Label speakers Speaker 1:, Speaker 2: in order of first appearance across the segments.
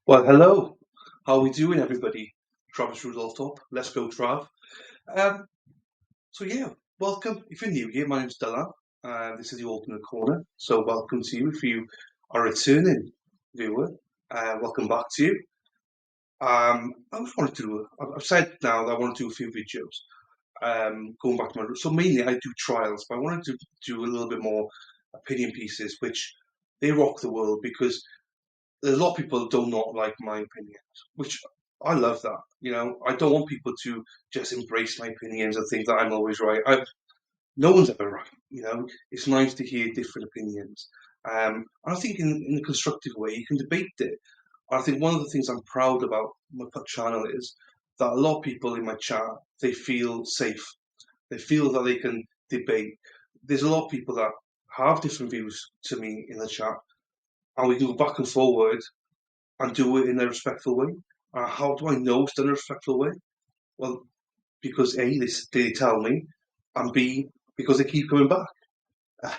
Speaker 1: Well, hello. How we doing, everybody? Travis Rudolph up. Let's go, Trav. Um, so yeah, welcome. If you're new here, my name's Dylan. This is the Alternate Corner. So welcome to you. If you are a returning viewer, welcome back to you. I just wanted to do. I've said now that I want to do a few videos. Going back to my so mainly I do trials, but I wanted to do a little bit more opinion pieces, which they rock the world because there's a lot of people who do not like my opinions, which I love that. I don't want people to just embrace my opinions and think that I'm always right. No one's ever right. It's nice to hear different opinions. And I think in a constructive way, you can debate it. I think one of the things I'm proud about my channel is that a lot of people in my chat, they feel safe. They feel that they can debate. There's a lot of people that have different views to me in the chat, and we can go back and forward and do it in a respectful way. How do I know it's done in a respectful way? Well, because A, they tell me, and B, because they keep coming back.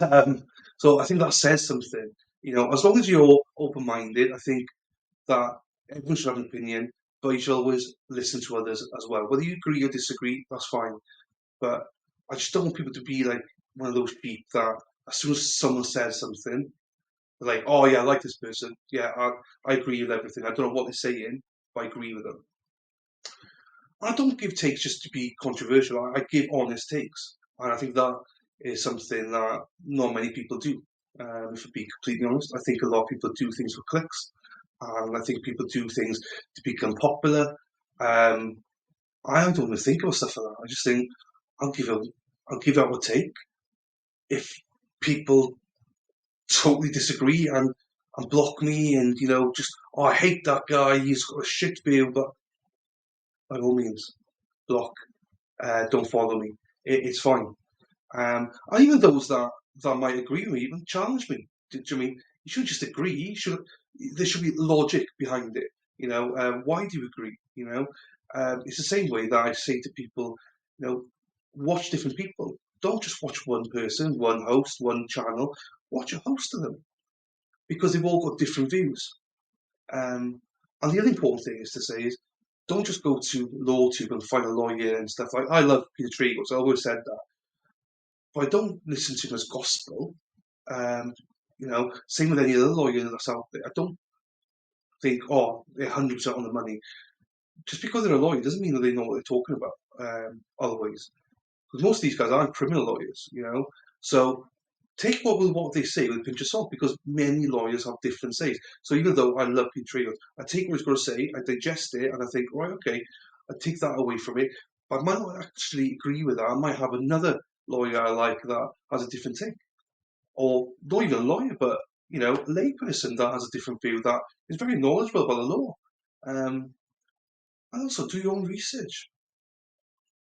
Speaker 1: Um, so I think that says something. As long as you're open-minded, I think that everyone should have an opinion, but you should always listen to others as well. Whether you agree or disagree, that's fine. But I just don't want people to be like one of those sheep that as soon as someone says something, they're like, oh yeah, I like this person. Yeah, I agree with everything. I don't know what they're saying, but I agree with them. I don't give takes just to be controversial. I give honest takes, and I think that is something that not many people do. If to be completely honest, I think a lot of people do things for clicks, and I think people do things to become popular. Um, I don't even think about stuff like that. I just think I'll give out, I'll give out a take. If people totally disagree and block me, and just I hate that guy. He's got a shit view, but by all means, block. Don't follow me. It's fine. And even those that might agree with me, even challenge me. Do you mean you shouldn't just agree? There should be logic behind it. Why do you agree? It's the same way that I say to people, watch different people. Don't just watch one person, one host, one channel. Watch a host of them because they've all got different views. Um, and the other important thing is to say is don't just go to LawTube and find a lawyer and stuff like. I love Peter Trigos. I always said that, but I don't listen to him as gospel. Um, same with any other lawyer that's out there. I don't think, oh, they're 100% on the money. Just because they're a lawyer doesn't mean that they know what they're talking about. Always, because most of these guys aren't criminal lawyers. So take what they say with a pinch of salt, because many lawyers have different says. So even though I love Peter Trigos, I take what he's going to say, I digest it, and I think, right, okay, I take that away from it. But I might not actually agree with that. I might have another lawyer I like that has a different take, or not even a lawyer, but a layperson that has a different view that is very knowledgeable about the law. Um, and also do your own research.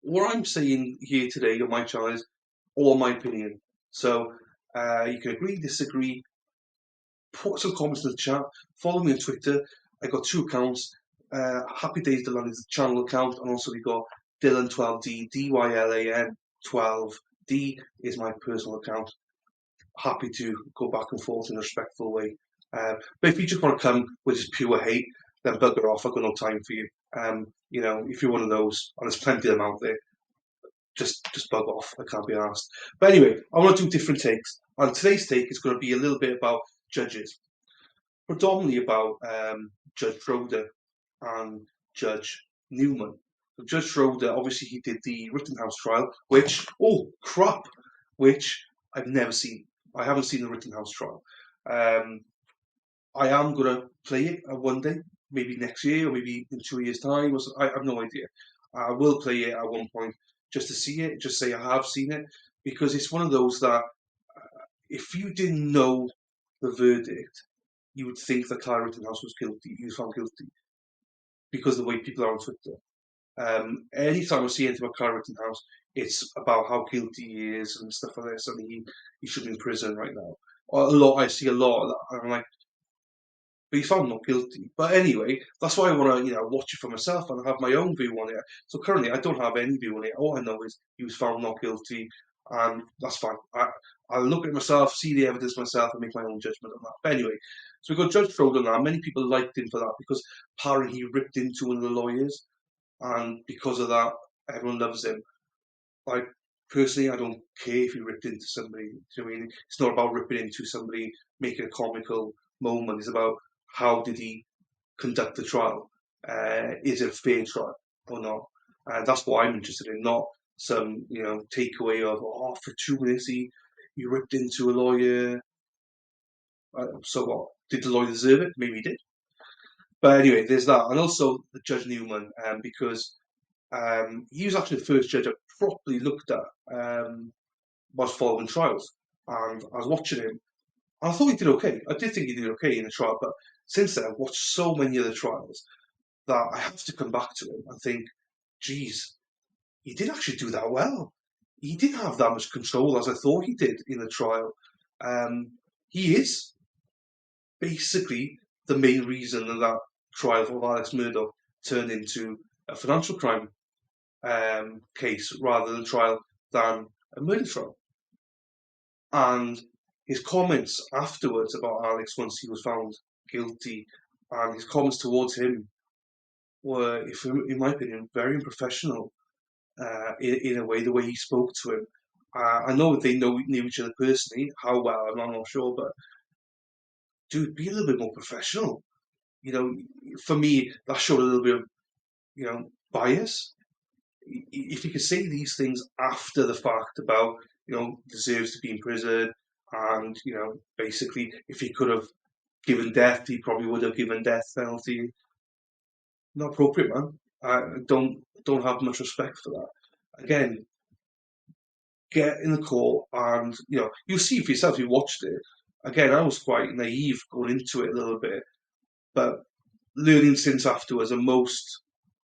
Speaker 1: What I'm saying here today on my channel is all my opinion. So you can agree, disagree, put some comments in the chat, follow me on Twitter. I got two accounts. Happy Days Dylan is the channel account, and also we got Dylan12D, DYLAN 12D is my personal account. Happy to go back and forth in a respectful way. But if you just want to come with just pure hate, then bugger off. I've got no time for you. If you're one of those, and there's plenty of them out there, just bug off. I can't be asked. But anyway, I want to do different takes. And today's take is going to be a little bit about judges, predominantly about Judge Schroeder and Judge Newman. So Judge Schroeder, obviously, he did the Rittenhouse trial, which I've never seen. I haven't seen the Rittenhouse trial. I am going to play it one day, maybe next year or maybe in 2 years' time. I have no idea. I will play it at one point just to see it, just say I have seen it, because it's one of those that if you didn't know the verdict, you would think that Kyle Rittenhouse was guilty. He was found guilty because of the way people are on Twitter. Anytime I see anything about Kyle Rittenhouse, it's about how guilty he is and stuff like this, and he should be in prison right now. I see a lot of that, and I'm like, but he's found not guilty. But anyway, that's why I want to, watch it for myself and have my own view on it. So currently, I don't have any view on it. All I know is he was found not guilty, and that's fine. I'll look at it myself, see the evidence myself, and make my own judgment on that. But anyway, So we got Judge Schroeder now. Many people liked him for that because apparently he ripped into one of the lawyers, and because of that, everyone loves him. Like personally, I don't care if he ripped into somebody. Do you know what I mean? It's not about ripping into somebody, making a comical moment. It's about how did he conduct the trial? Is it a fair trial or not? That's what I'm interested in, not some takeaway of for 2 minutes he ripped into a lawyer. So what? Did the lawyer deserve it? Maybe he did. But anyway, there's that, and also the Judge Newman, because he was actually the first judge I properly looked at was following trials, and I was watching him. And I thought he did okay. I did think he did okay in the trial, but since then I've watched so many other trials that I have to come back to him and think, geez, he did actually do that well. He didn't have that much control as I thought he did in the trial. He is basically the main reason that that trial of AlexMurdaugh turned into a financial crime case rather than trial than a murder trial. And his comments afterwards about Alex once he was found guilty, and his comments towards him were, in my opinion, very unprofessional. In a way, the way he spoke to him. I know they knew each other personally. How well, I'm not sure, but dude, be a little bit more professional. For me, that showed a little bit of bias. If he could say these things after the fact about deserves to be in prison, and basically if he could have given death, he probably would have given death penalty. Not appropriate, man. I don't have much respect for that. Again, get in the court, and you'll see for yourself. You watched it again. I was quite naive going into it a little bit, but learning since afterwards, and most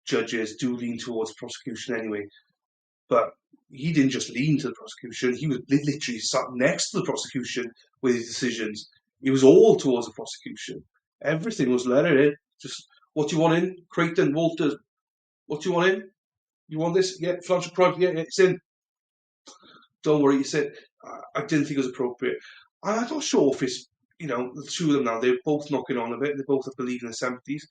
Speaker 1: judges do lean towards prosecution anyway. But he didn't just lean to the prosecution; he was literally sat next to the prosecution with his decisions. It was all towards the prosecution. Everything was let in. Just what do you want in, Creighton, Walters? What do you want in? You want this? Yeah, financial crime. Yeah, it's in. Don't worry, he said, I didn't think it was appropriate. And I'm not sure if it's, the two of them now, they're both knocking on a bit. They both believe in the 70s.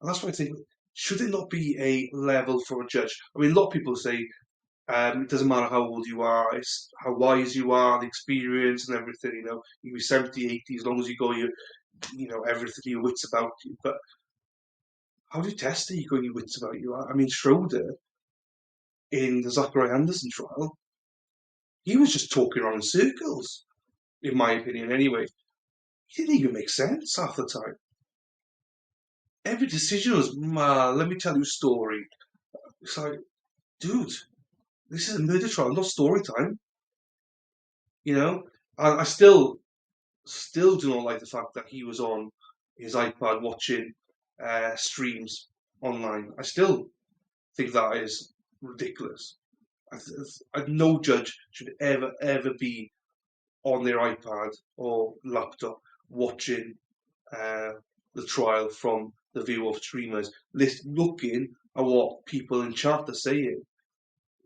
Speaker 1: And that's why I think, should it not be a level for a judge? I mean, a lot of people say it doesn't matter how old you are, it's how wise you are, the experience and everything, you can be 70, 80, as long as you got everything, your wits about you. But how do you test it? You got your wits about you? I mean, Schroeder, in the Zachariah Anderson trial, he was just talking around in circles, in my opinion, anyway. He didn't even make sense half the time. Every decision was, let me tell you a story. It's like, dude, this is a murder trial, not story time. I still do not like the fact that he was on his iPad watching streams online. I still think that is ridiculous. No judge should ever be on their iPad or laptop watching the trial from the view of streamers, looking at what people in chat are saying.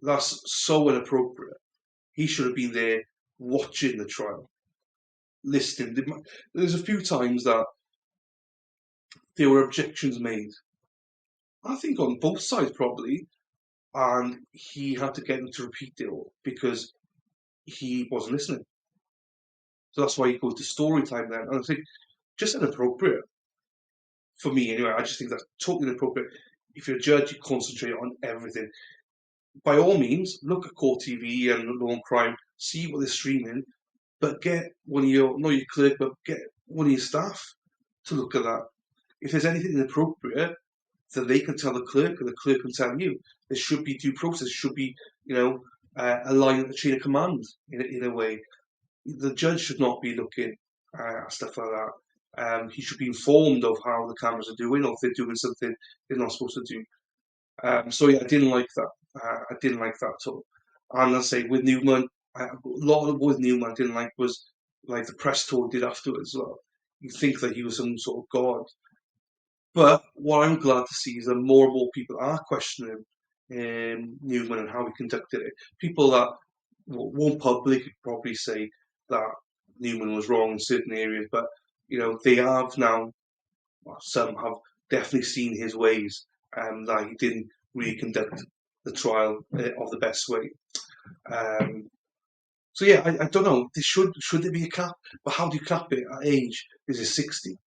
Speaker 1: That's so inappropriate. He should have been there watching the trial, listening. There's a few times that there were objections made. I think on both sides probably, and he had to get them to repeat it all because he wasn't listening. So that's why he goes to story time then. And I think just inappropriate for me anyway. I just think that's totally inappropriate. If you're a judge, you concentrate on everything. By all means, look at Court TV and Law and Crime, see what they're streaming, but get one of your, not your clerk, but get one of your staff to look at that. If there's anything inappropriate, then they can tell the clerk, and the clerk can tell you. There should be due process. There should be, a line, a chain of command in a way. The judge should not be looking at stuff like that. He should be informed of how the cameras are doing, or if they're doing something they're not supposed to do. So yeah, I didn't like that. I didn't like that at all. And I say with Newman, a lot of with Newman I didn't like was like the press tour did afterwards. You think that he was some sort of god, but what I'm glad to see is that more and more people are questioning Newman and how he conducted it. People that won't publicly probably say that Newman was wrong in certain areas, but they have now, well, some have definitely seen his ways, that he didn't really conduct the trial of the best way. So yeah, I don't know. Should there be a cap? But how do you cap it at age? Is it 60?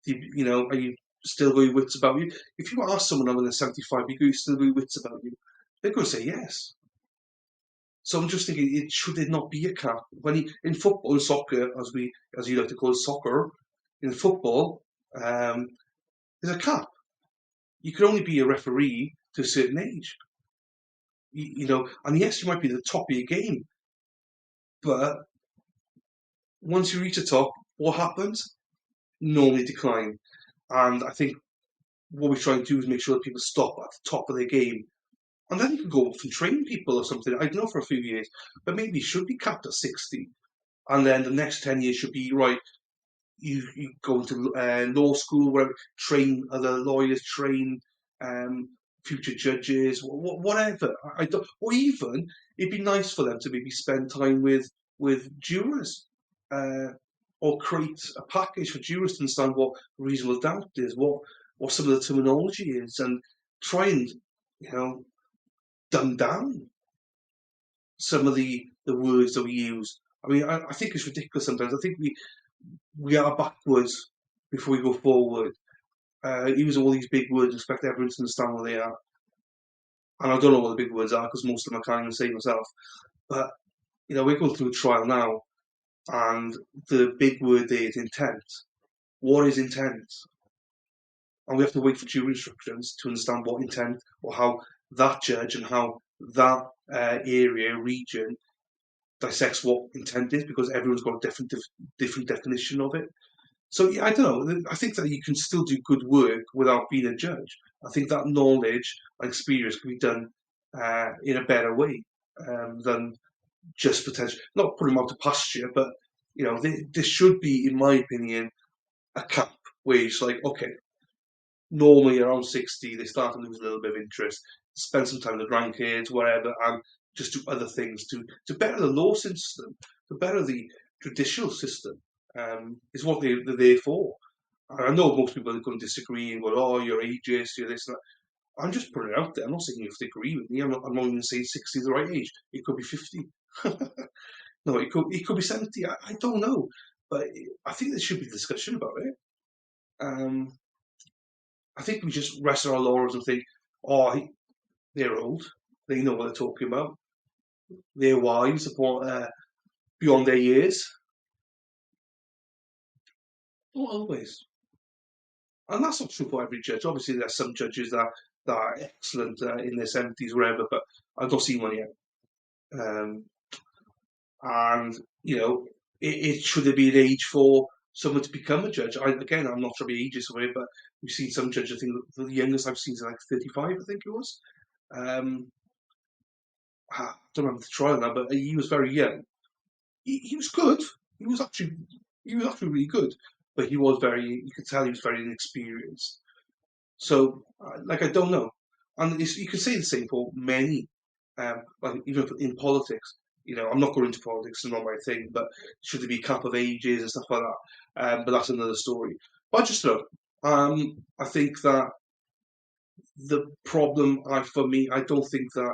Speaker 1: Are you still got your wits about you? If you ask someone over 75, you still got your wits about you, they're going to say yes. So I'm just thinking, should there not be a cap in football and soccer, as you like to call it, soccer? In football, um, there's a cap. You can only be a referee to a certain age. And yes, you might be the top of your game, but once you reach the top, what happens? Normally decline. And I think what we try and do is make sure that people stop at the top of their game. And then you can go off and train people or something. I don't know, for a few years, but maybe it should be capped at 60. And then the next 10 years should be, right, you go into law school, where train other lawyers, train um, future judges, whatever. I don't, or even it'd be nice for them to maybe spend time with jurors, uh, or create a package for jurors to understand what reasonable doubt is, what some of the terminology is, and try and dumb down some of the words that we use. I mean, I think it's ridiculous sometimes. I think we are backwards before we go forward. Use all these big words, expect everyone to understand what they are. And I don't know what the big words are because most of them I can't even say myself. But we're going through a trial now, and the big word there is intent. What is intent? And we have to wait for jury instructions to understand what intent, or how that judge and how that area, region, dissects what intent is, because everyone's got a different definition of it. So yeah, I don't know. I think that you can still do good work without being a judge. I think that knowledge and experience can be done in a better way, than just potential. Not put them out to pasture, but there should be, in my opinion, a cap where it's like, okay, normally around 60, they start to lose a little bit of interest, spend some time with the grandkids, whatever, and just do other things to better the law system, to better the judicial system, is what they're there for. And I know most people are going to disagree and go, oh, you're ageist, you're this and that. I'm just putting it out there. I'm not saying you have to agree with me. I'm not even saying 60 is the right age. It could be 50. No, it could be 70. I don't know. But I think there should be discussion about it. Um, I think we just rest on our laurels and think, oh, they're old. They know what they're talking about. They're wise beyond their years. Not always. And that's not true for every judge. Obviously, there's some judges that are excellent in their 70s, wherever, but I've not seen one yet. And, should there be an age for someone to become a judge? I'm not sure the ages of it, but we've seen some judges. I think the youngest I've seen is like 35, I think it was. Um, I don't remember the trial now, but he was very young. He was good. He was actually really good, but he was very. You could tell he was very inexperienced. So, I don't know, and you could say the same for many, like even in politics. I'm not going into politics; it's not my thing. But should there be a cap of ages and stuff like that? But that's another story. But I just know. I think that the problem, for me, I don't think that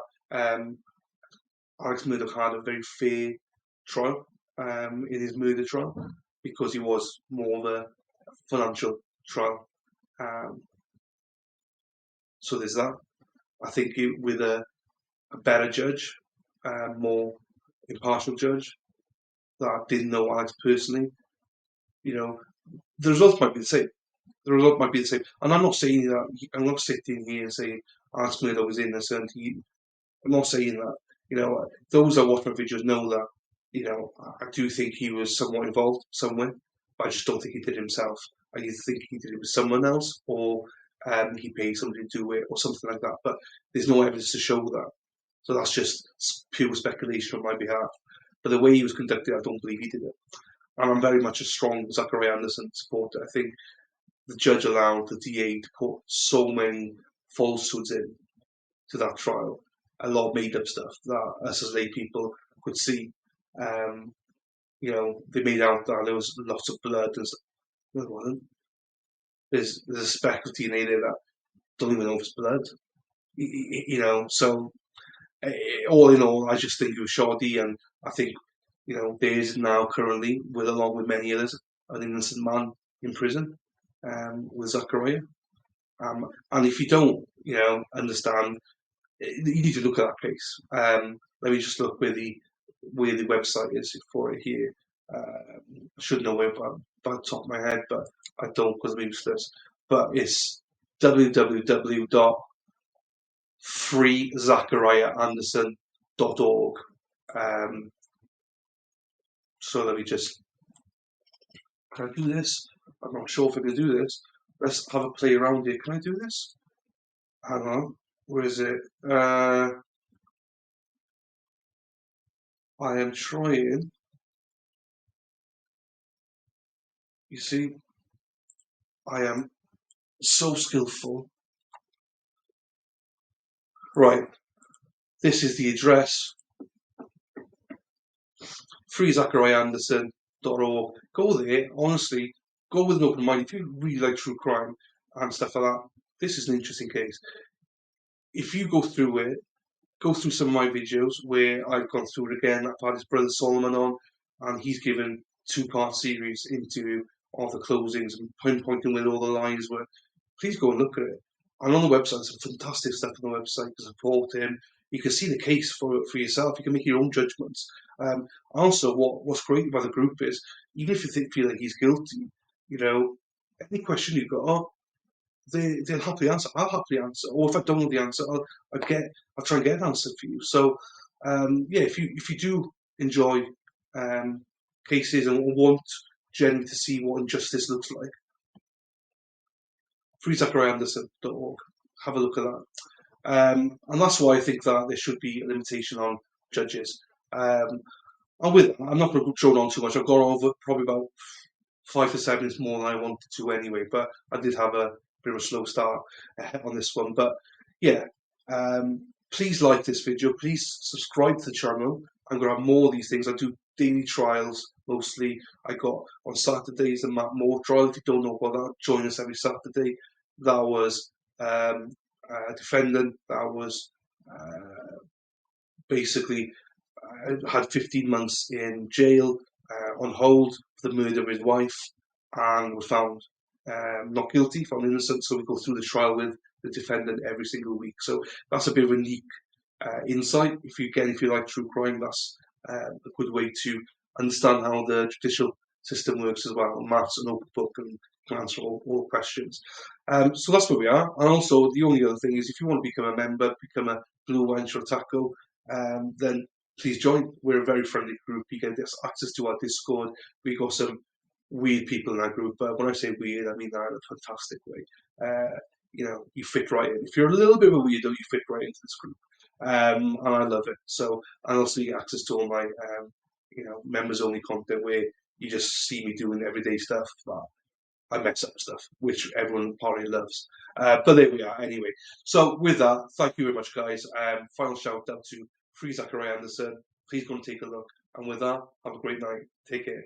Speaker 1: AlexMurdaugh had a very fair trial in his murder trial, because he was more of a financial trial. Um, so there's that. I think with a better judge, more impartial judge that didn't know Alex personally, the results might be the same. The result might be the same. And I'm not saying that. I'm not sitting here and saying AlexMurdaugh was innocent. I'm not saying that. Those that watch my videos know that. I do think he was somewhat involved somewhere, but I just don't think he did it himself. I either think he did it with someone else, or he paid somebody to do it, or something like that. But there's no evidence to show that. So that's just pure speculation on my behalf. But the way he was conducted, I don't believe he did it. And I'm very much a strong Zachary Anderson supporter. I think the judge allowed the DA to put so many falsehoods in to that trial, a lot of made up stuff that us as lay people could see. They made out that there was lots of blood and stuff. No, it wasn't. There's a speck of DNA there that don't even know if it's blood. So all in all, I just think it was shoddy, and I think there is now currently, along with many others, an innocent man in prison with Zachariah. And if you don't, understand, you need to look at that case. Let me just look where the website is for it here. I should know it by the top of my head, but I don't because I'm useless. But it's www.freezachariahanderson.org. Um, so let me just. Can I do this? I'm not sure if I can do this. Let's have a play around here. Can I do this? Hang on. Where is it? I am trying. You see, I am so skillful. Right. This is the address. freezachariahanderson.org. Go there. Honestly, go with an open mind. If you really like true crime and stuff like that, this is an interesting case. If you go through it, go through some of my videos where I've gone through it again. I've had his brother Solomon on, and he's given two-part series into all the closings and pinpointing where all the lies were. Please go and look at it. And on the website, there's some fantastic stuff on the website to support him. You can see the case for yourself. You can make your own judgments. Also, what's great about the group is, even if you feel like he's guilty, any question you've got, they'll happily answer. I'll happily answer. Or if I don't know the answer, I'll try and get an answer for you. So, if you do enjoy cases and want generally to see what injustice looks like, freezachariahanderson.org. Have a look at that. And that's why I think that there should be a limitation on judges. And with that, I'm not going to go on too much. I've gone over probably about 5 to 7 minutes more than I wanted to anyway, but I did have a bit of a slow start on this one. But yeah, please like this video. Please subscribe to the channel. I'm going to have more of these things. I do daily trials mostly. I got on Saturdays the Matt Moore trial. If you don't know about that, join us every Saturday. That was a defendant that was basically had 15 months in jail on hold for the murder of his wife, and was found not guilty, found innocent. So we go through the trial with the defendant every single week. So that's a bit of a unique insight. If you like true crime, that's a good way to understand how the judicial system works as well. Matt's an open book and can answer all questions. So that's where we are. And also, the only other thing is, if you want to become a member, become a Blue Wench or Taco, then please join. We're a very friendly group. You get access to our Discord. We got some weird people in our group, but when I say weird, I mean that in a fantastic way. You fit right in. If you're a little bit of a weirdo, you fit right into this group, and I love it. So, and also you get access to all my, members only content where you just see me doing everyday stuff that I mess up stuff, which everyone probably loves. But there we are anyway. So with that, thank you very much, guys. Final shout out to Free Zachariah Anderson. Please go and take a look. And with that, have a great night. Take care.